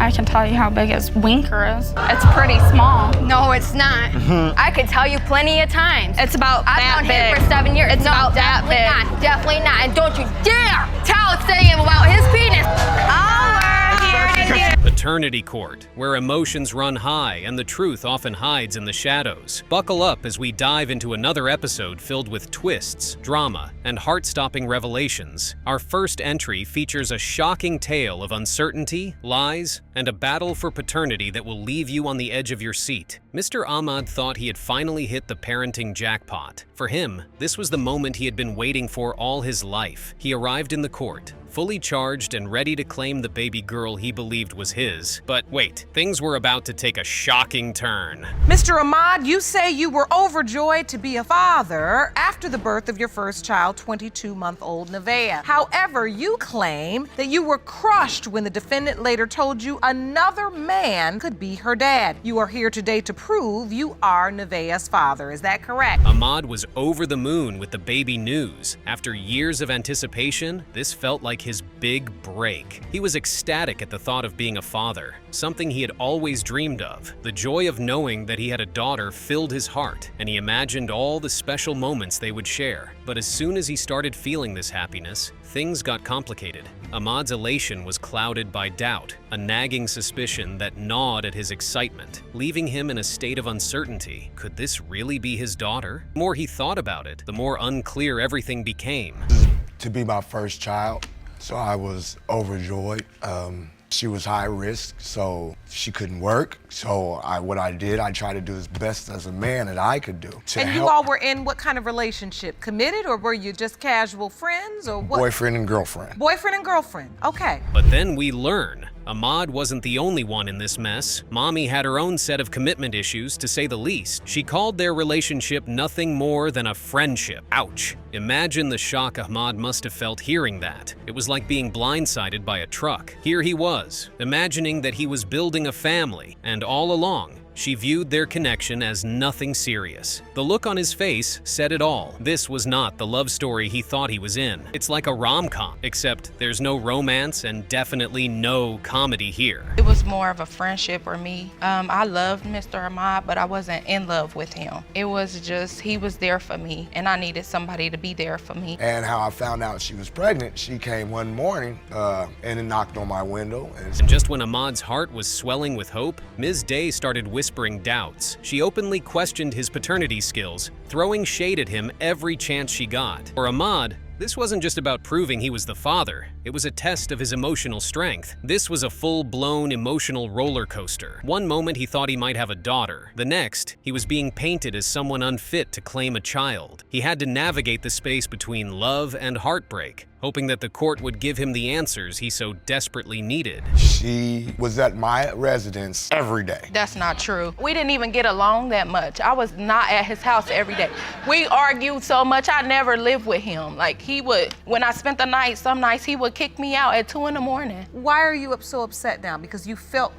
I can tell you how big his winker is. It's pretty small. No, it's not. I could tell you plenty of times. It's about that I've known big. him for 7 years. It's No, about that definitely big. not. Definitely not. And don't you dare tell Sam about his penis. Paternity Court, where emotions run high and the truth often hides in the shadows. Buckle up as we dive into another episode filled with twists, drama, and heart-stopping revelations. Our first entry features a shocking tale of uncertainty, lies, and a battle for paternity that will leave you on the edge of your seat. Mr. Ahmad thought he had finally hit the parenting jackpot. For him, this was the moment he had been waiting for all his life. He arrived in the court, fully charged and ready to claim the baby girl he believed was his. But wait, things were about to take a shocking turn. Mr. Ahmad, you say you were overjoyed to be a father after the birth of your first child, 22-month-old Nevaeh. However, you claim that you were crushed when the defendant later told you another man could be her dad. You are here today to prove you are Nevaeh's father. Is that correct? Ahmad was over the moon with the baby news. After years of anticipation, this felt like his big break. He was ecstatic at the thought of being a father, something he had always dreamed of. The joy of knowing that he had a daughter filled his heart, and he imagined all the special moments they would share. But as soon as he started feeling this happiness, things got complicated. Ahmad's elation was clouded by doubt, a nagging suspicion that gnawed at his excitement, leaving him in a state of uncertainty. Could this really be his daughter? The more he thought about it, the more unclear everything became. To be my first child, so I was overjoyed. She was high risk, so she couldn't work. So what I did, I tried to do as best as a man that I could do to And help. you all were in what kind of relationship? Committed, or were you just casual friends, or what? Boyfriend and girlfriend. Boyfriend and girlfriend. Okay. But then we learn Ahmad wasn't the only one in this mess. Mommy had her own set of commitment issues, to say the least. She called their relationship nothing more than a friendship. Ouch. Imagine the shock Ahmad must have felt hearing that. It was like being blindsided by a truck. Here he was, imagining that he was building a family, and all along, she viewed their connection as nothing serious. The look on his face said it all. This was not the love story he thought he was in. It's like a rom-com, except there's no romance and definitely no comedy here. It was more of a friendship for me. I loved Mr. Ahmad, but I wasn't in love with him. It was just, he was there for me, and I needed somebody to be there for me. And how I found out she was pregnant, she came one morning and it knocked on my window. And just when Ahmad's heart was swelling with hope, Ms. Day started whispering doubts. She openly questioned his paternity skills, throwing shade at him every chance she got. For Ahmad, this wasn't just about proving he was the father. It was a test of his emotional strength. This was a full-blown emotional roller coaster. One moment he thought he might have a daughter. The next, he was being painted as someone unfit to claim a child. He had to navigate the space between love and heartbreak, hoping that the court would give him the answers he so desperately needed. She was at my residence every day. That's not true. We didn't even get along that much. I was not at his house every day. We argued so much, I never lived with him. Like, he would, when I spent the night, some nights he would kick me out at 2 in the morning. Why are you so upset now? Because you feel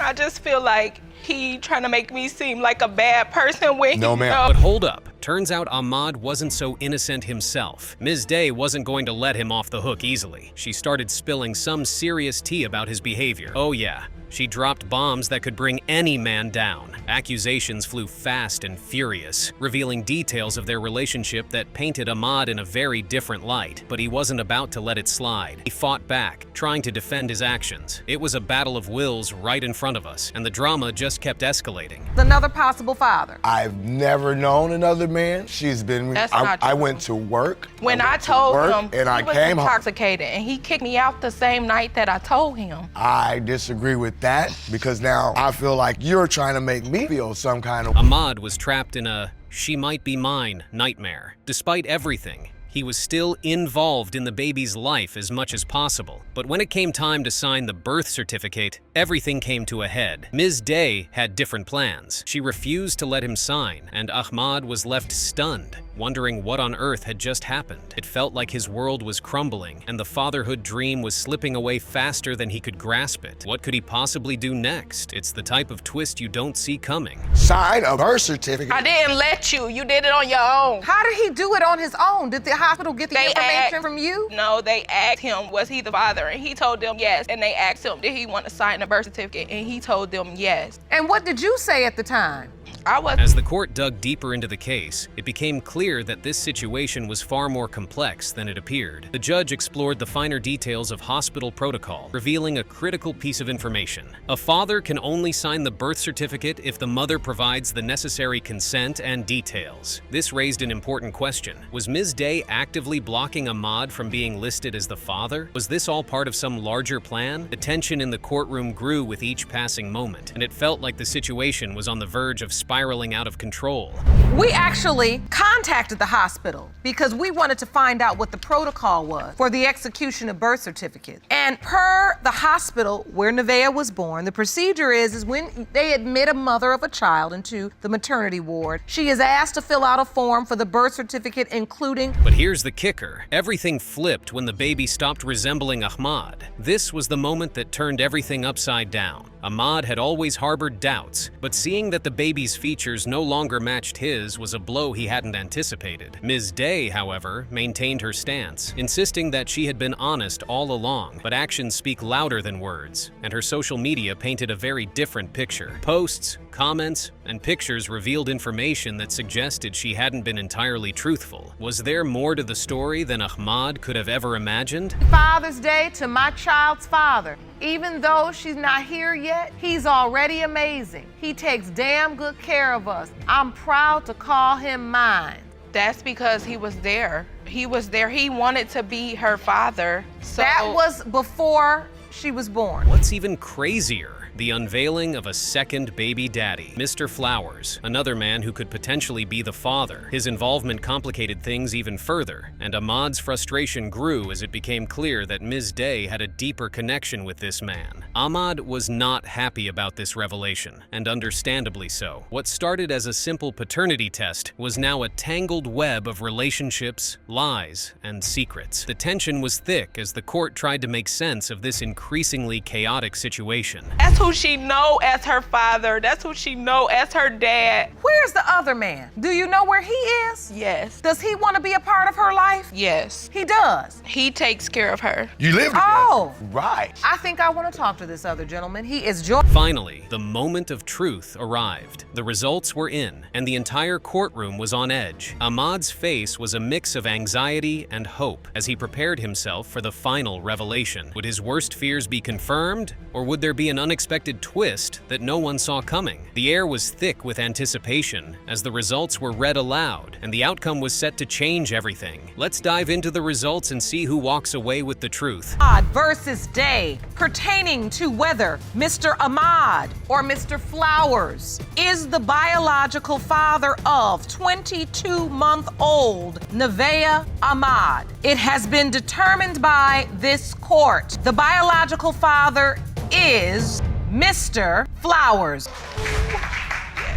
I just feel like he trying to make me seem like a bad person when No, ma'am. But hold up. Turns out Ahmad wasn't so innocent himself. Ms. Day wasn't going to let him off the hook easily. She started spilling some serious tea about his behavior. Oh yeah, she dropped bombs that could bring any man down. Accusations flew fast and furious, revealing details of their relationship that painted Ahmad in a very different light. But he wasn't about to let it slide. He fought back, trying to defend his actions. It was a battle of wills right in front of us, and the drama just kept escalating. another possible father. I've never known another man. She's been. That's I, not I true. went to work. When I went to told work, him, and I he was came home. intoxicated, and he kicked me out the same night that I told him. I disagree with that because now I feel like you're trying to make me feel some kind of. Ahmad was trapped in a "she might be mine" nightmare. Despite everything, he was still involved in the baby's life as much as possible. But when it came time to sign the birth certificate, everything came to a head. Ms. Day had different plans. She refused to let him sign, and Ahmad was left stunned. wondering what on earth had just happened. It felt like his world was crumbling, and the fatherhood dream was slipping away faster than he could grasp it. What could he possibly do next? It's the type of twist you don't see coming. Sign a birth certificate. I didn't let you. You did it on your own. How did he do it on his own? Did the hospital get the information from you? No, they asked him, was he the father? And he told them yes. And they asked him, did he want to sign a birth certificate? And he told them yes. And what did you say at the time? As the court dug deeper into the case, it became clear that this situation was far more complex than it appeared. The judge explored the finer details of hospital protocol, revealing a critical piece of information. A father can only sign the birth certificate if the mother provides the necessary consent and details. This raised an important question. Was Ms. Day actively blocking Ahmad from being listed as the father? Was this all part of some larger plan? The tension in the courtroom grew with each passing moment, and it felt like the situation was on the verge of spiraling out of control. We actually contacted the hospital because we wanted to find out what the protocol was for the execution of birth certificates. And per the hospital where Nevaeh was born, the procedure is when they admit a mother of a child into the maternity ward, she is asked to fill out a form for the birth certificate, including... But here's the kicker. Everything flipped when the baby stopped resembling Ahmad. This was the moment that turned everything upside down. Ahmad had always harbored doubts, but seeing that the baby's features no longer matched his was a blow he hadn't anticipated. Ms. Day, however, maintained her stance, insisting that she had been honest all along, but actions speak louder than words, and her social media painted a very different picture. Posts, comments, and pictures revealed information that suggested she hadn't been entirely truthful. Was there more to the story than Ahmad could have ever imagined? Father's Day to my child's father. Even though she's not here yet, he's already amazing. He takes damn good care of us. I'm proud to call him mine. That's because he was there. He was there. He wanted to be her father. So that was before she was born. What's even crazier? The unveiling of a second baby daddy, Mr. Flowers, another man who could potentially be the father. His involvement complicated things even further, and Ahmad's frustration grew as it became clear that Ms. Day had a deeper connection with this man. Ahmad was not happy about this revelation, and understandably so. What started as a simple paternity test was now a tangled web of relationships, lies, and secrets. The tension was thick as the court tried to make sense of this increasingly chaotic situation. That's who she know as her father. That's who she know as her dad. Where's the other man? Do you know where he is? Yes. Does he want to be a part of her life? Yes. He does. He takes care of her. You live together. Oh. Right. I think I want to talk to this other gentleman. He is Finally, the moment of truth arrived. The results were in, and the entire courtroom was on edge. Ahmad's face was a mix of anxiety and hope as he prepared himself for the final revelation. Would his worst fears be confirmed, or would there be an unexpected twist that no one saw coming? The air was thick with anticipation as the results were read aloud, and the outcome was set to change everything. Let's dive into the results and see who walks away with the truth. Ahmad versus Day, pertaining to whether Mr. Ahmad or Mr. Flowers is the biological father of 22-month-old Nevaeh Ahmad. It has been determined by this court. The biological father is Mr. Flowers.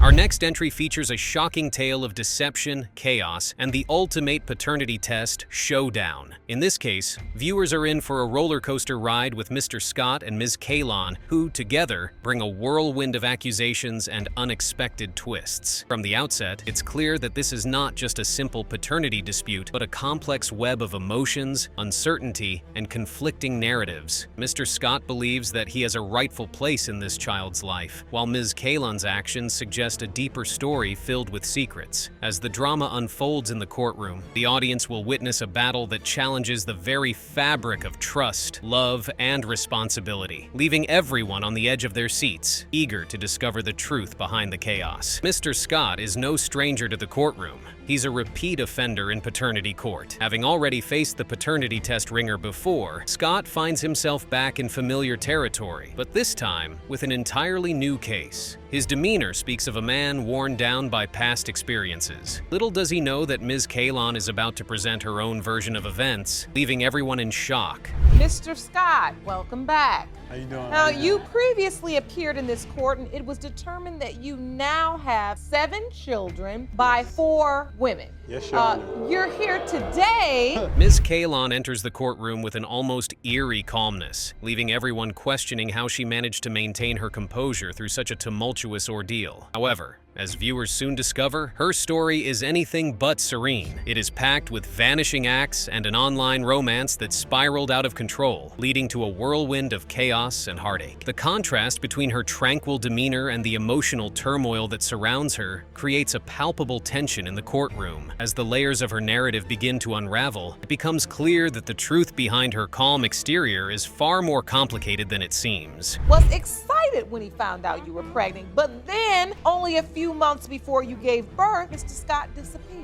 Our next entry features a shocking tale of deception, chaos, and the ultimate paternity test showdown. In this case, viewers are in for a roller coaster ride with Mr. Scott and Ms. Kalon, who, together, bring a whirlwind of accusations and unexpected twists. From the outset, it's clear that this is not just a simple paternity dispute, but a complex web of emotions, uncertainty, and conflicting narratives. Mr. Scott believes that he has a rightful place in this child's life, while Ms. Kalon's actions suggest a deeper story filled with secrets. As the drama unfolds in the courtroom, the audience will witness a battle that challenges the very fabric of trust, love, and responsibility, leaving everyone on the edge of their seats, eager to discover the truth behind the chaos. Mr. Scott is no stranger to the courtroom. He's a repeat offender in paternity court. Having already faced the paternity test ringer before, Scott finds himself back in familiar territory, but this time with an entirely new case. His demeanor speaks of a man worn down by past experiences. Little does he know that Ms. Kalon is about to present her own version of events, leaving everyone in shock. Mr. Scott, welcome back. How you doing? Now, you previously appeared in this court, and it was determined that you now have 7 children by 4 women. Yes, Your Honor. You're here today. Ms. Kalon enters the courtroom with an almost eerie calmness, leaving everyone questioning how she managed to maintain her composure through such a tumultuous ordeal. However, as viewers soon discover, her story is anything but serene. It is packed with vanishing acts and an online romance that spiraled out of control, leading to a whirlwind of chaos and heartache. The contrast between her tranquil demeanor and the emotional turmoil that surrounds her creates a palpable tension in the courtroom. As the layers of her narrative begin to unravel, it becomes clear that the truth behind her calm exterior is far more complicated than it seems. Was excited when he found out you were pregnant, but then only a few months before you gave birth, Mr. Scott disappeared.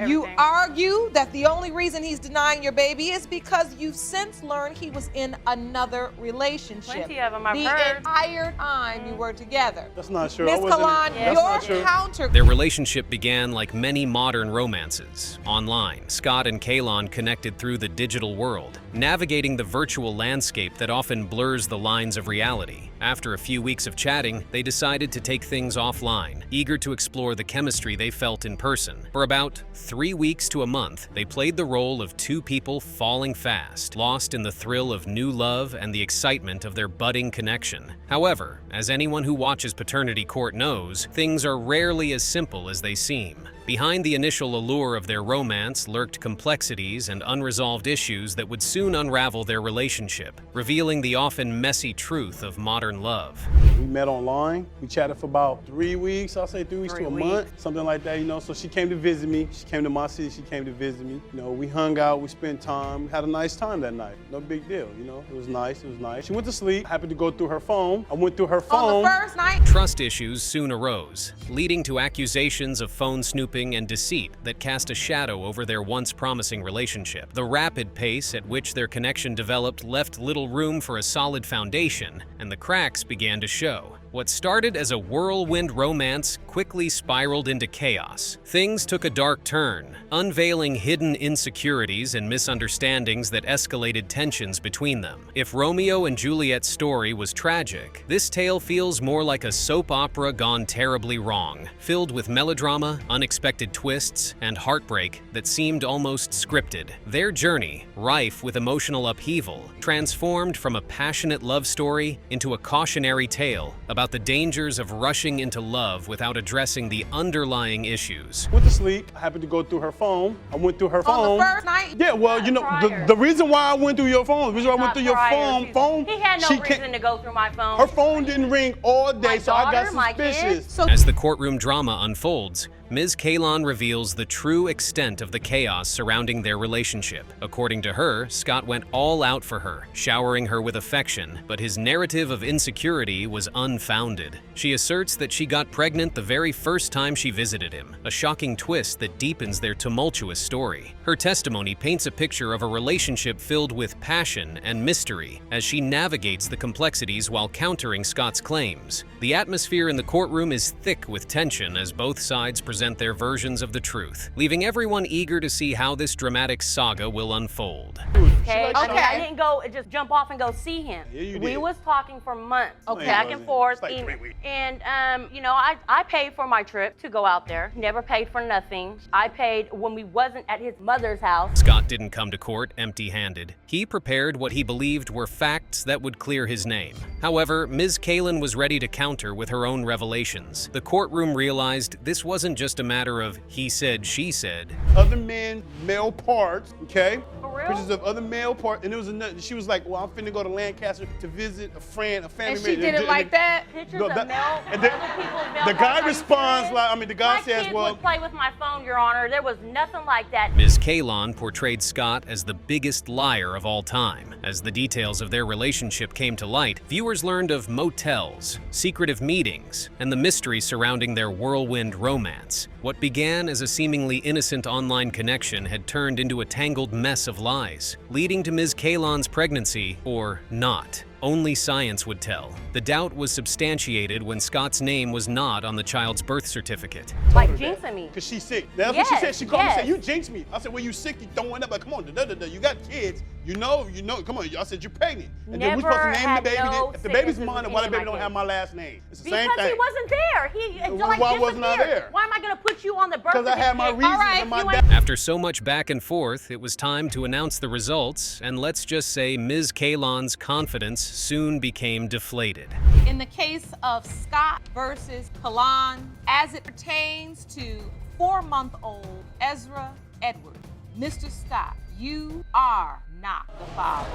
You argue that the only reason he's denying your baby is because you've since learned he was in another relationship. Plenty of them, I've the heard. entire time you were together. That's not true. Ms. Kalon, your counter. Their relationship began like many modern romances. Online, Scott and Kalon connected through the digital world, navigating the virtual landscape that often blurs the lines of reality. After a few weeks of chatting, they decided to take things offline, eager to explore the chemistry they felt in person. For about 3 weeks to a month, they played the role of 2 people falling fast, lost in the thrill of new love and the excitement of their budding connection. However, as anyone who watches Paternity Court knows, things are rarely as simple as they seem. Behind the initial allure of their romance lurked complexities and unresolved issues that would soon unravel their relationship, revealing the often messy truth of modern love. We met online. We chatted for about 3 weeks. I'll say 3 weeks to a month, something like that, you know. So she came to visit me. She came to my city. She came to visit me. You know, we hung out. We spent time. We had a nice time that night. No big deal, you know. It was nice. It was nice. She went to sleep. Happened to go through her phone. I went through her phone. On the first night? Trust issues soon arose, leading to accusations of phone snooping and deceit that cast a shadow over their once promising relationship. The rapid pace at which their connection developed left little room for a solid foundation, and the cracks began to show. What started as a whirlwind romance quickly spiraled into chaos. Things took a dark turn, unveiling hidden insecurities and misunderstandings that escalated tensions between them. If Romeo and Juliet's story was tragic, this tale feels more like a soap opera gone terribly wrong, filled with melodrama, unexpected twists, and heartbreak that seemed almost scripted. Their journey, rife with emotional upheaval, transformed from a passionate love story into a cautionary tale about the dangers of rushing into love without addressing the underlying issues. Went to sleep. I happened to go through her phone. I went through her phone. On the first night? Yeah, well, you know, the reason why I went through your phone, the reason why I went through your phone, He had no reason to go through my phone. her phone didn't ring all day, so I got suspicious. As the courtroom drama unfolds, Ms. Kalon reveals the true extent of the chaos surrounding their relationship. According to her, Scott went all out for her, showering her with affection, but his narrative of insecurity was unfounded. She asserts that she got pregnant the very first time she visited him, a shocking twist that deepens their tumultuous story. Her testimony paints a picture of a relationship filled with passion and mystery as she navigates the complexities while countering Scott's claims. The atmosphere in the courtroom is thick with tension as both sides present their versions of the truth, leaving everyone eager to see how this dramatic saga will unfold. Okay, I didn't go just jump off and go see him. Yeah, you We did. was talking for months, Okay. back and forth. It's like 3 weeks. And you know, I paid for my trip to go out there. Never paid for nothing. I paid when we wasn't at his mother's house. Scott didn't come to court empty-handed. He prepared what he believed were facts that would clear his name. However, Ms. Kalon was ready to counter with her own revelations. The courtroom realized this wasn't just a matter of he said, she said. Other men, male parts, okay? For real? Pictures of other male parts, and it was another. She was like, "Well, I'm finna go to Lancaster to visit a friend, a family And member." she did it like that? Pictures No, of that- male, and other then- people's male the guy parts, responds you like, I mean, the guy my says, kids "Well." would play with my phone, Your Honor. There was nothing like that. Ms. Kalon portrayed Scott as the biggest liar of all time. As the details of their relationship came to light, viewers learned of motels, secretive meetings, and the mystery surrounding their whirlwind romance. What began as a seemingly innocent online connection had turned into a tangled mess of lies, leading to Ms. Kalon's pregnancy, or not. only science would tell. The doubt was substantiated when Scott's name was not on the child's birth certificate. Like jinxing me. Because she's sick. That's what she said. She called me and said, yes. you jinxed me. I said, well, you sick, you throwing up. Like, come on, you got kids. You know, come on. I said, you're pregnant. And then we're supposed to name the baby. If the baby's mine, then why the baby don't have my last name? It's the same thing. Because he wasn't there. He like why wasn't I there? Why am I going to put you on the birth certificate? Because I had my reasons and my ain't- After so much back and forth, it was time to announce the results, and let's just say Ms. Kalon's confidence soon became deflated. In the case of Scott versus Kalon, as it pertains to 4-month-old Ezra Edward, Mr. Scott, you are not the father.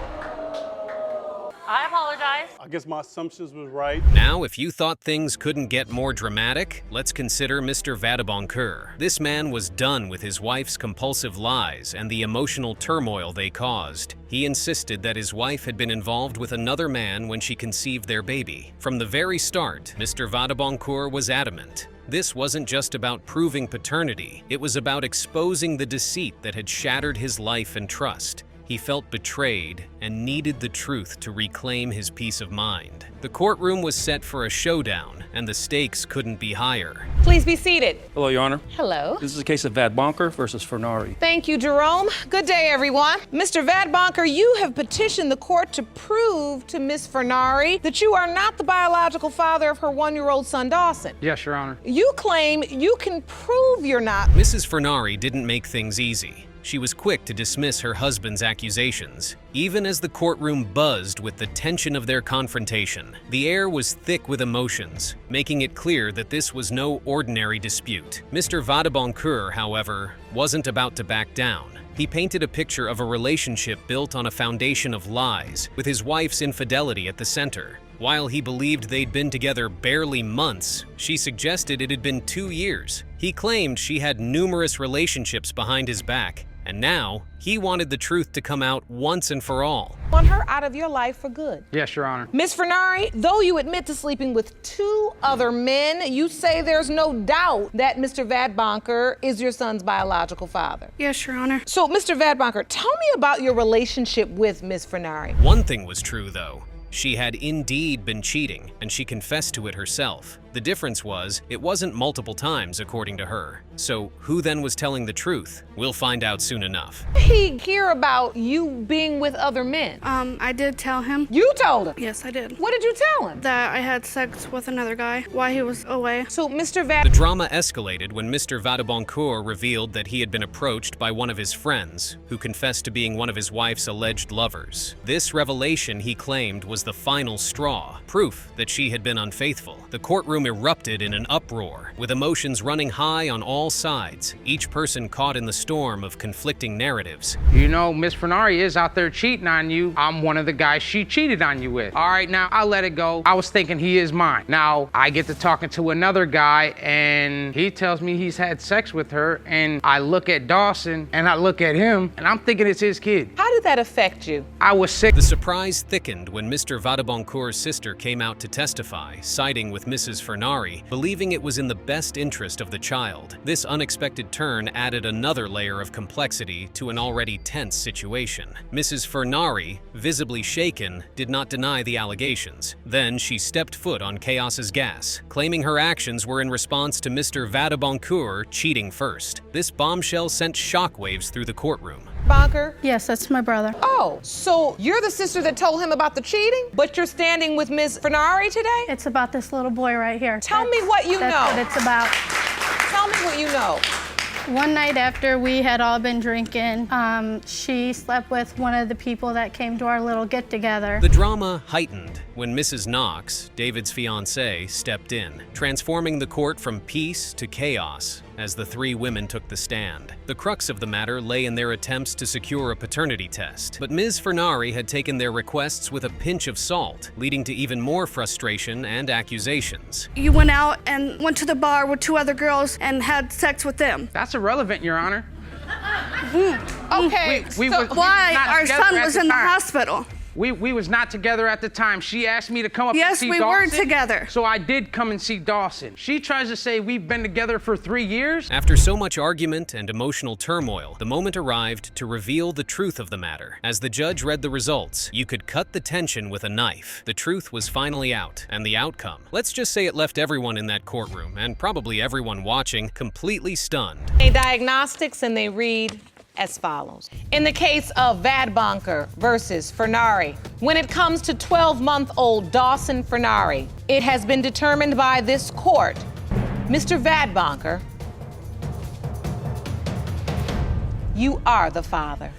I apologize. I guess my assumptions was right. Now, if you thought things couldn't get more dramatic, let's consider Mr. Vadaboncoeur. This man was done with his wife's compulsive lies and the emotional turmoil they caused. He insisted that his wife had been involved with another man when she conceived their baby. From the very start, Mr. Vadaboncoeur was adamant. This wasn't just about proving paternity, it was about exposing the deceit that had shattered his life and trust. He felt betrayed and needed the truth to reclaim his peace of mind. The courtroom was set for a showdown, and the stakes couldn't be higher. Please be seated. Hello, Your Honor. Hello. This is a case of Vadboncoeur versus Fernari. Thank you, Jerome. Good day, everyone. Mr. Vadboncoeur, you have petitioned the court to prove to Miss Fernari that you are not the biological father of her 1-year-old son, Dawson. Yes, Your Honor. You claim you can prove you're not. Mrs. Fernari didn't make things easy. She was quick to dismiss her husband's accusations, even as the courtroom buzzed with the tension of their confrontation. The air was thick with emotions, making it clear that this was no ordinary dispute. Mr. Vadaboncoeur, however, wasn't about to back down. He painted a picture of a relationship built on a foundation of lies, with his wife's infidelity at the center. While he believed they'd been together barely months, she suggested it had been 2 years. He claimed she had numerous relationships behind his back, and now he wanted the truth to come out once and for all. Want her out of your life for good. Yes, Your Honor. Miss Fernari, though you admit to sleeping with 2 other men, you say there's no doubt that Mr. Vadboncoeur is your son's biological father. Yes, Your Honor. So, Mr. Vadboncoeur, tell me about your relationship with Miss Fernari. One thing was true, though. She had indeed been cheating, and she confessed to it herself. The difference was, it wasn't multiple times, according to her. So, who then was telling the truth? We'll find out soon enough. He hear about you being with other men. I did tell him. You told him? Yes, I did. What did you tell him? That I had sex with another guy while he was away. So, Mr. The drama escalated when Mr. Vadaboncoeur revealed that he had been approached by one of his friends, who confessed to being one of his wife's alleged lovers. This revelation, he claimed, was the final straw, proof that she had been unfaithful. The courtroom erupted in an uproar, with emotions running high on all sides, each person caught in the storm of conflicting narratives. You know, Miss Fernari is out there cheating on you. I'm one of the guys she cheated on you with. All right, now I'll let it go. I was thinking he is mine. Now I get to talking to another guy and he tells me he's had sex with her, and I look at Dawson and I look at him and I'm thinking it's his kid. How did that affect you? I was sick. The surprise thickened when Mr. Vadaboncoeur's sister came out to testify, siding with Mrs. Fernari, believing it was in the best interest of the child. This unexpected turn added another layer of complexity to an already tense situation. Mrs. Fernari, visibly shaken, did not deny the allegations. Then she stepped foot on chaos's gas, claiming her actions were in response to Mr. Vadaboncoeur cheating first. This bombshell sent shockwaves through the courtroom. Bonker? Yes, that's my brother. Oh, so you're the sister that told him about the cheating, but you're standing with Miss Fernari today? It's about this little boy right here. Tell me what you know. That's what it's about. Tell me what you know. One night after we had all been drinking, she slept with one of the people that came to our little get-together. The drama heightened when Mrs. Knox, David's fiancée, stepped in, transforming the court from peace to chaos as the 3 women took the stand. The crux of the matter lay in their attempts to secure a paternity test, but Ms. Fernari had taken their requests with a pinch of salt, leading to even more frustration and accusations. You went out and went to the bar with 2 other girls and had sex with them. That's irrelevant, Your Honor. Okay, Why our son was in the hospital? We was not together at the time. She asked me to come up and Yes, see we Dawson. weren't together. So I did come and see Dawson. She tries to say we've been together for 3 years. After so much argument and emotional turmoil, the moment arrived to reveal the truth of the matter. As the judge read the results, you could cut the tension with a knife. The truth was finally out, and the outcome, let's just say it left everyone in that courtroom, and probably everyone watching, completely stunned. Diagnostics, and they read as follows. In the case of Vadbonker versus Fernari, when it comes to 12-month-old Dawson Fernari, it has been determined by this court, Mr. Vadbonker, you are the father.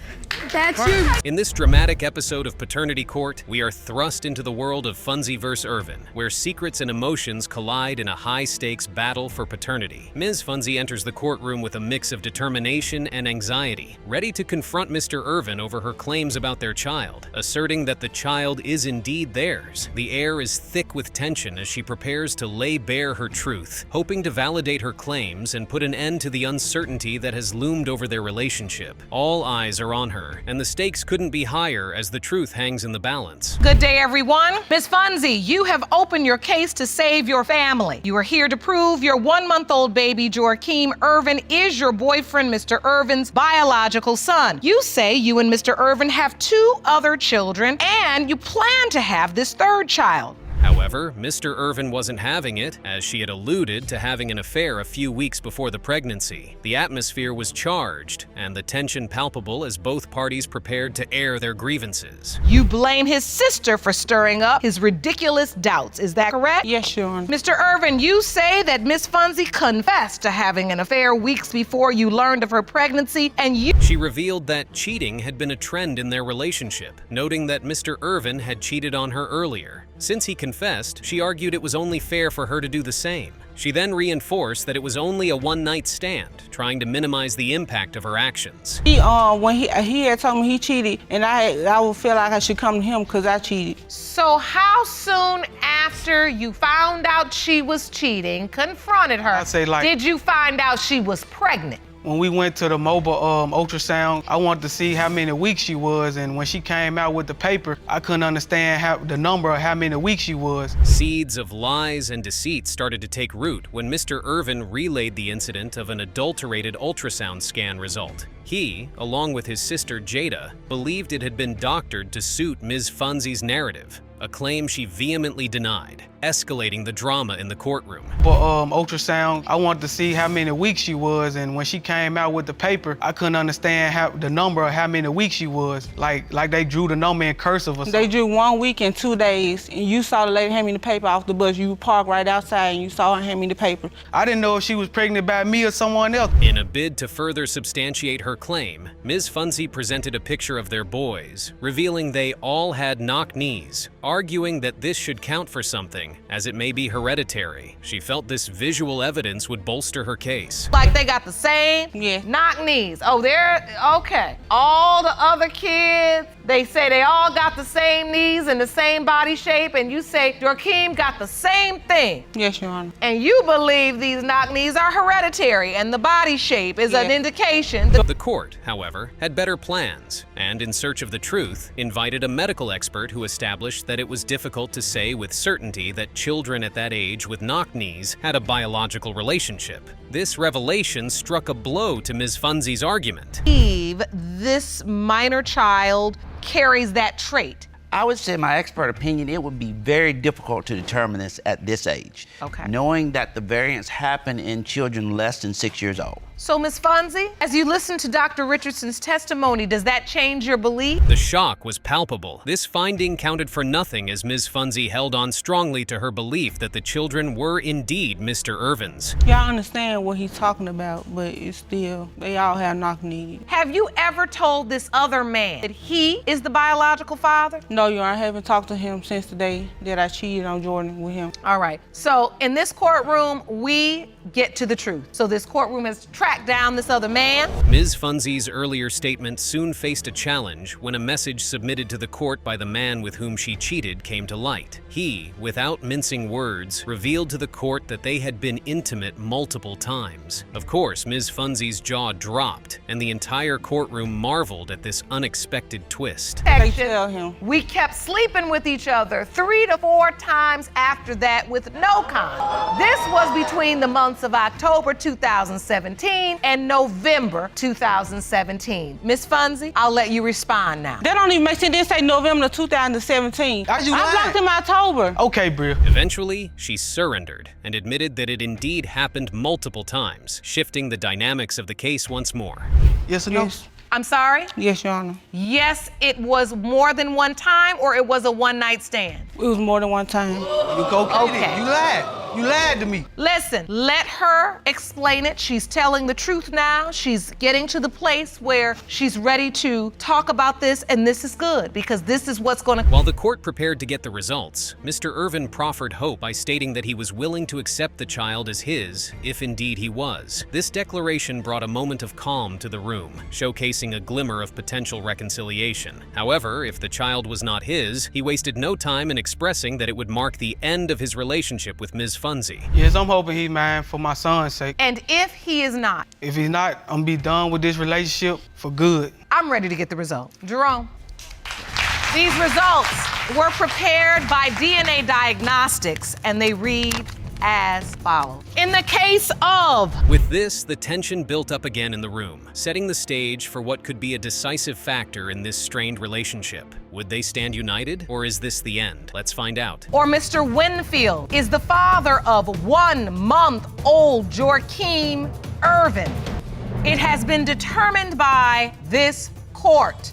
That's you. In this dramatic episode of Paternity Court, we are thrust into the world of Funzie vs. Irvin, where secrets and emotions collide in a high-stakes battle for paternity. Ms. Funzie enters the courtroom with a mix of determination and anxiety, ready to confront Mr. Irvin over her claims about their child, asserting that the child is indeed theirs. The air is thick with tension as she prepares to lay bare her truth, hoping to validate her claims and put an end to the uncertainty that has loomed over their relationship. All eyes are on her, and the stakes couldn't be higher as the truth hangs in the balance. Good day, everyone. Ms. Funzie, you have opened your case to save your family. You are here to prove your 1-month-old baby, Joakim Irvin, is your boyfriend, Mr. Irvin's biological son. You say you and Mr. Irvin have 2 other children, and you plan to have this 3rd child. However, Mr. Irvin wasn't having it, as she had alluded to having an affair a few weeks before the pregnancy. The atmosphere was charged, and the tension palpable as both parties prepared to air their grievances. You blame his sister for stirring up his ridiculous doubts. Is that correct? Yes, Your Honor. Mr. Irvin, you say that Miss Funzie confessed to having an affair weeks before you learned of her pregnancy, and She revealed that cheating had been a trend in their relationship, noting that Mr. Irvin had cheated on her earlier. Since he confessed, she argued it was only fair for her to do the same. She then reinforced that it was only a one-night stand, trying to minimize the impact of her actions. When he had told me he cheated, and I would feel like I should come to him because I cheated. So how soon after you found out she was cheating, confronted her, I'd say did you find out she was pregnant? When we went to the mobile ultrasound, I wanted to see how many weeks she was, and when she came out with the paper, I couldn't understand the number of how many weeks she was. Seeds of lies and deceit started to take root when Mr. Irvin relayed the incident of an adulterated ultrasound scan result. He, along with his sister Jada, believed it had been doctored to suit Ms. Funzie's narrative, a claim she vehemently denied, escalating the drama in the courtroom. For ultrasound, I wanted to see how many weeks she was, and when she came out with the paper, I couldn't understand the number of how many weeks she was. Like they drew the number in cursive or something. They drew 1 week and 2 days, and you saw the lady hand me the paper off the bus. You parked right outside, and you saw her hand me the paper. I didn't know if she was pregnant by me or someone else. In a bid to further substantiate her claim, Ms. Funzie presented a picture of their boys, revealing they all had knock knees, arguing that this should count for something, as it may be hereditary. She felt this visual evidence would bolster her case. Like they got the same Yeah. knock knees. Oh, they're okay. All the other kids, they say they all got the same knees and the same body shape, and you say Joakim got the same thing. Yes, Your Honor. And you believe these knock knees are hereditary and the body shape is an indication that The court, however, had better plans, and in search of the truth, invited a medical expert who established that it was difficult to say with certainty that children at that age with knock knees had a biological relationship. This revelation struck a blow to Ms. Funzie's argument. this minor child carries that trait. I would say, my expert opinion, it would be very difficult to determine this at this age. Okay. Knowing that the variants happen in children less than 6 years old. So, Ms. Funzie, as you listen to Dr. Richardson's testimony, does that change your belief? The shock was palpable. This finding counted for nothing as Ms. Funzie held on strongly to her belief that the children were indeed Mr. Irvin's. Y'all understand what he's talking about, but it's still, they all have knock knees. Have you ever told this other man that he is the biological father? No, Your Honor, I haven't talked to him since the day that I cheated on Jordan with him. All right. So, in this courtroom, we get to the truth. So, this courtroom has tracked down this other man. Ms. Funzie's earlier statement soon faced a challenge when a message submitted to the court by the man with whom she cheated came to light. He, without mincing words, revealed to the court that they had been intimate multiple times. Of course, Ms. Funzie's jaw dropped, and the entire courtroom marveled at this unexpected twist. They tell him. We kept sleeping with each other 3 to 4 times after that with no condom. This was between the months of October 2017 and November 2017. Miss Funzy, I'll let you respond now. That don't even make sense. They say November 2017. I blocked him October. Okay, Bria. Eventually, she surrendered and admitted that it indeed happened multiple times, shifting the dynamics of the case once more. Yes or no? Yes. I'm sorry? Yes, Your Honor. Yes, it was more than one time, or it was a one-night stand? It was more than one time. You go get Okay. it. You lied. You lied to me. Listen, let her explain it. She's telling the truth now. She's getting to the place where she's ready to talk about this, and this is good because this is what's going to... While the court prepared to get the results, Mr. Irvin proffered hope by stating that he was willing to accept the child as his, if indeed he was. This declaration brought a moment of calm to the room, showcasing a glimmer of potential reconciliation. However, if the child was not his, he wasted no time in expressing that it would mark the end of his relationship with Ms. Funzy. Yes, I'm hoping he's mine for my son's sake. And if he is not? If he's not, I'm gonna be done with this relationship for good. I'm ready to get the result. Jerome. These results were prepared by DNA Diagnostics, and they read as follows. In the case of... With this, the tension built up again in the room, setting the stage for what could be a decisive factor in this strained relationship. Would they stand united, or is this the end? Let's find out. Or Mr. Winfield is the father of 1-month-old Joaquim Irvin. It has been determined by this court.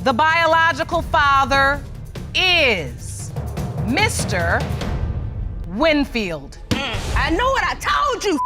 The biological father is Mr. Winfield. I know what I told you.